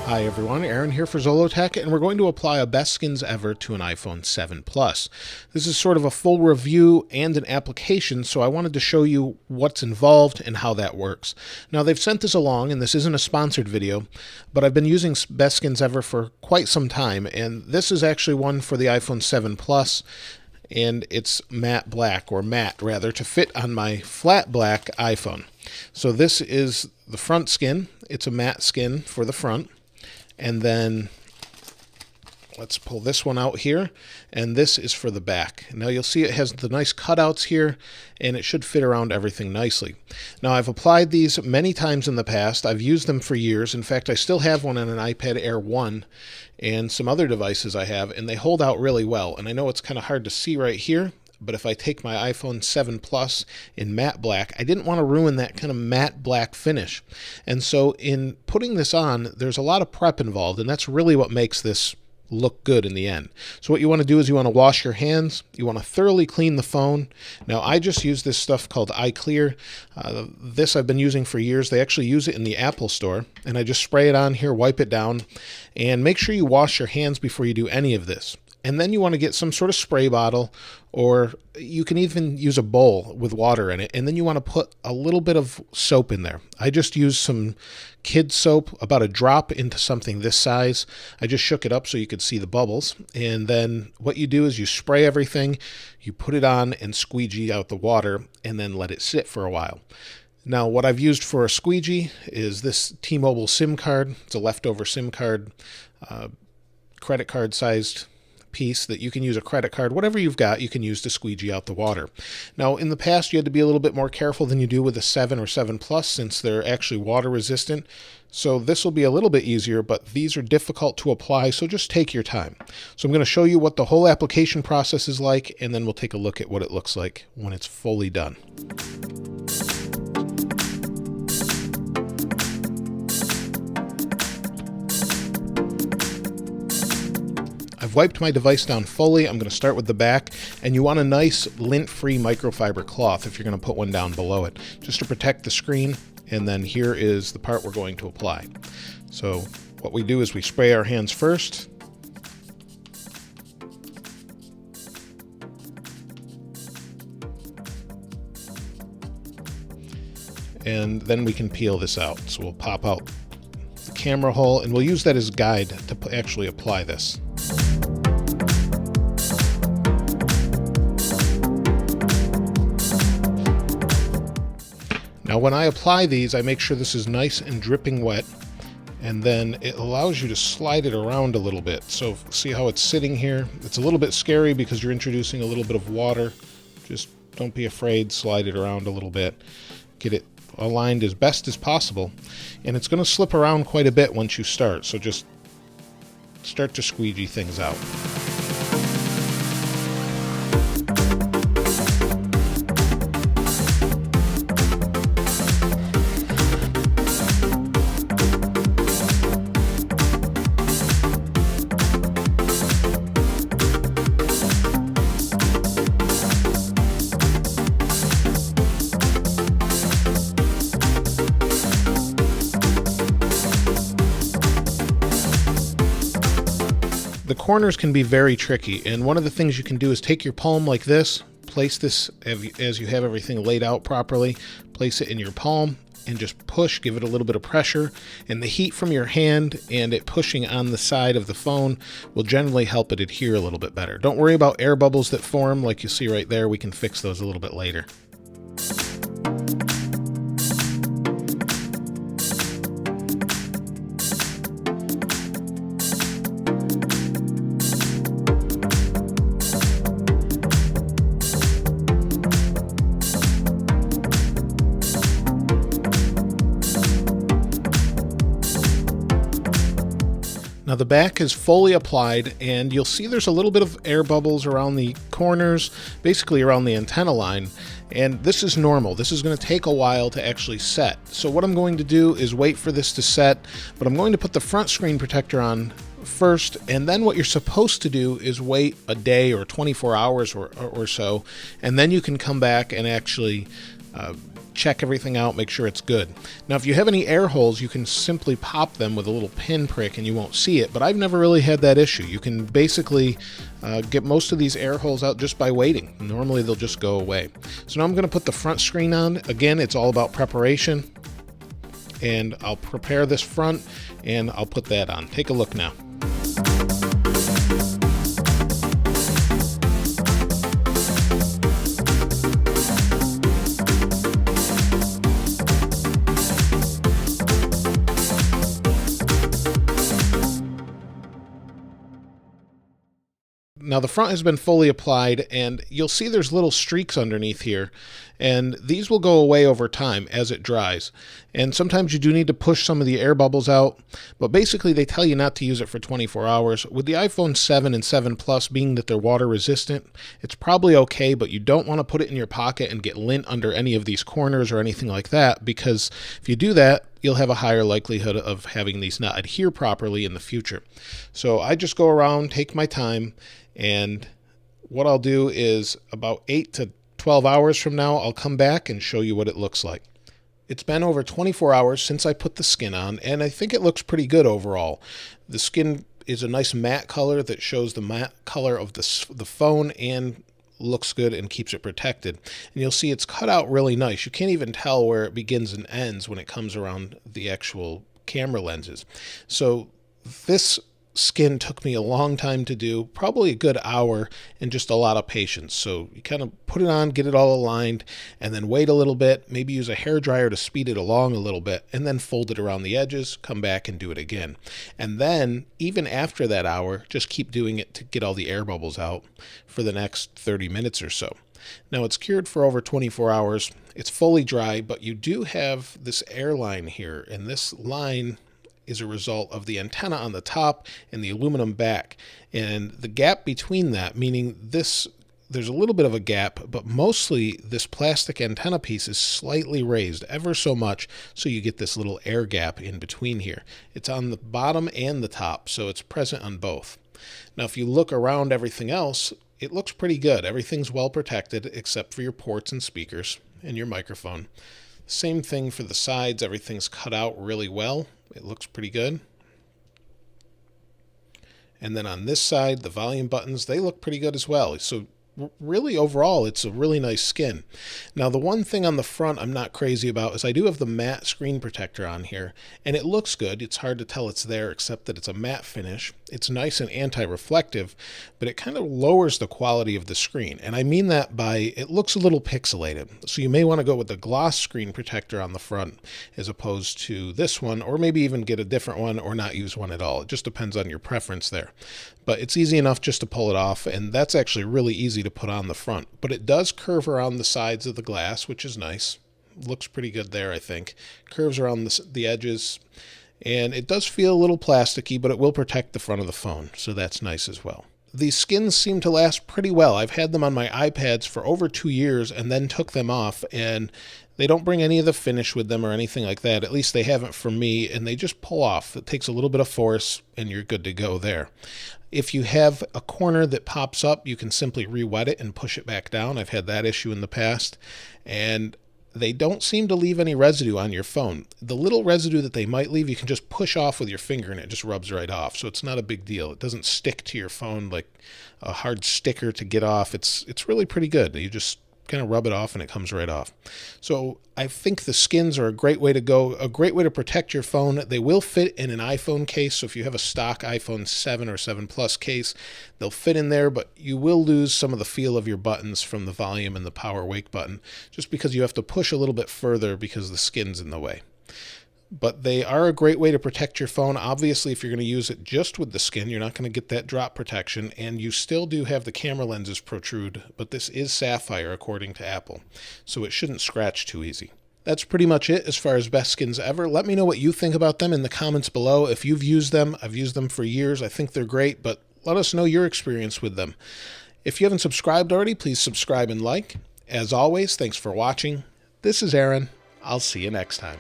Hi everyone, Aaron here for Zollotech, and we're going to apply a best skins ever to an iPhone 7 Plus. This is sort of a full review and an application, so I wanted to show you what's involved and how that works. Now they've sent this along, and this isn't a sponsored video, but I've been using best skins ever for quite some time, and this is actually one for the iPhone 7 Plus, and it's matte black, or matte rather, to fit on my flat black iPhone. So this is the front skin. It's a matte skin for the front. And then let's pull this one out here, and this is for the back. Now you'll see it has the nice cutouts here, and it should fit around everything nicely. Now I've applied these many times in the past. I've used them for years. In fact, I still have one on an iPad Air 1 and some other devices I have, and they hold out really well. And I know it's kind of hard to see right here, but if I take my iPhone 7 Plus in matte black, I didn't want to ruin that kind of matte black finish. And so in putting this on, there's a lot of prep involved, and that's really what makes this look good in the end. So what you want to do is you want to wash your hands. You want to thoroughly clean the phone. Now I just use this stuff called iClear. This I've been using for years. They actually use it in the Apple Store, and I just spray it on here, wipe it down, and make sure you wash your hands before you do any of this. And then you want to get some sort of spray bottle, or you can even use a bowl with water in it. And then you want to put a little bit of soap in there. I just used some kid soap, about a drop into something this size. I just shook it up so you could see the bubbles. And then what you do is you spray everything, you put it on and squeegee out the water, and then let it sit for a while. Now what I've used for a squeegee is this T-Mobile SIM card. It's a leftover SIM card, credit card sized piece that you can use a credit card. Whatever you've got, you can use to squeegee out the water. Now, in the past, you had to be a little bit more careful than you do with the 7 or 7 Plus, since they're actually water resistant. So this will be a little bit easier, but these are difficult to apply, so just take your time. So I'm going to show you what the whole application process is like, and then we'll take a look at what it looks like when it's fully done. I've wiped my device down fully. I'm going to start with the back, and you want a nice lint-free microfiber cloth if you're going to put one down below it, just to protect the screen. And then here is the part we're going to apply. So what we do is we spray our hands first. And then we can peel this out. So we'll pop out the camera hole, and we'll use that as a guide to actually apply this. Now when I apply these, I make sure this is nice and dripping wet, and then it allows you to slide it around a little bit. So see how it's sitting here? It's a little bit scary because you're introducing a little bit of water. Just don't be afraid, slide it around a little bit. Get it aligned as best as possible. And it's going to slip around quite a bit once you start, so just start to squeegee things out. The corners can be very tricky, and one of the things you can do is take your palm like this, place this as you have everything laid out properly, place it in your palm, and just push, give it a little bit of pressure, and the heat from your hand and it pushing on the side of the phone will generally help it adhere a little bit better. Don't worry about air bubbles that form like you see right there. We can fix those a little bit later. Now the back is fully applied, and you'll see there's a little bit of air bubbles around the corners, basically around the antenna line, and this is normal. This is going to take a while to actually set. So what I'm going to do is wait for this to set, but I'm going to put the front screen protector on first, and then what you're supposed to do is wait a day or 24 hours or so, and then you can come back and actually check everything out, make sure it's good. Now, if you have any air holes, you can simply pop them with a little pin prick and you won't see it, but I've never really had that issue. You can basically get most of these air holes out just by waiting. Normally they'll just go away. So now I'm going to put the front screen on. Again, it's all about preparation, and I'll prepare this front and I'll put that on. Take a look now. Now the front has been fully applied, and you'll see there's little streaks underneath here, and these will go away over time as it dries. And sometimes you do need to push some of the air bubbles out, but basically they tell you not to use it for 24 hours. With the iPhone 7 and 7 Plus being that they're water resistant, it's probably okay, but you don't want to put it in your pocket and get lint under any of these corners or anything like that, because if you do that, you'll have a higher likelihood of having these not adhere properly in the future. So I just go around, take my time, and what I'll do is about 8 to 12 hours from now, I'll come back and show you what it looks like. It's been over 24 hours since I put the skin on, and I think it looks pretty good overall. The skin is a nice matte color that shows the matte color of the phone and looks good and keeps it protected. And you'll see it's cut out really nice. You can't even tell where it begins and ends when it comes around the actual camera lenses. So this skin took me a long time to do, probably a good hour, and just a lot of patience. So you kind of put it on, get it all aligned, and then wait a little bit, maybe use a hairdryer to speed it along a little bit, and then fold it around the edges, come back and do it again. And then even after that hour, just keep doing it to get all the air bubbles out for the next 30 minutes or so. Now it's cured for over 24 hours. It's fully dry, but you do have this air line here, and this line is a result of the antenna on the top and the aluminum back. And the gap between that, meaning there's a little bit of a gap, but mostly this plastic antenna piece is slightly raised ever so much, so you get this little air gap in between here. It's on the bottom and the top, so it's present on both. Now if you look around everything else, it looks pretty good. Everything's well protected except for your ports and speakers and your microphone. Same thing for the sides, everything's cut out really well. It looks pretty good. And then on this side, the volume buttons, they look pretty good as well. So really overall, it's a really nice skin. Now the one thing on the front I'm not crazy about is I do have the matte screen protector on here, and it looks good. It's hard to tell it's there except that it's a matte finish. It's nice and anti-reflective, but it kind of lowers the quality of the screen. And I mean that by it looks a little pixelated. So you may want to go with the gloss screen protector on the front as opposed to this one, or maybe even get a different one or not use one at all. It just depends on your preference there. But it's easy enough just to pull it off, and that's actually really easy to put on the front. But it does curve around the sides of the glass, which is nice. Looks pretty good there, I think. Curves around the edges, and it does feel a little plasticky, but it will protect the front of the phone, so that's nice as well. These skins seem to last pretty well. I've had them on my iPads for over 2 years and then took them off, and they don't bring any of the finish with them or anything like that. At least they haven't for me, and they just pull off. It takes a little bit of force, and you're good to go there. If you have a corner that pops up, you can simply re-wet it and push it back down. I've had that issue in the past, and they don't seem to leave any residue on your phone. The little residue that they might leave, you can just push off with your finger and it just rubs right off. So it's not a big deal. It doesn't stick to your phone like a hard sticker to get off. It's really pretty good. You just kind of rub it off and it comes right off. So I think the skins are a great way to go, a great way to protect your phone. They will fit in an iPhone case. So if you have a stock iPhone 7 or 7 Plus case, they'll fit in there, but you will lose some of the feel of your buttons from the volume and the power wake button, just because you have to push a little bit further because the skin's in the way. But they are a great way to protect your phone. Obviously, if you're going to use it just with the skin, you're not going to get that drop protection, and you still do have the camera lenses protrude, but this is sapphire according to Apple, so it shouldn't scratch too easy. That's pretty much it as far as best skins ever. Let me know what you think about them in the comments below. If you've used them, I've used them for years. I think they're great, but let us know your experience with them. If you haven't subscribed already, please subscribe and like. As always, thanks for watching. This is Aaron. I'll see you next time.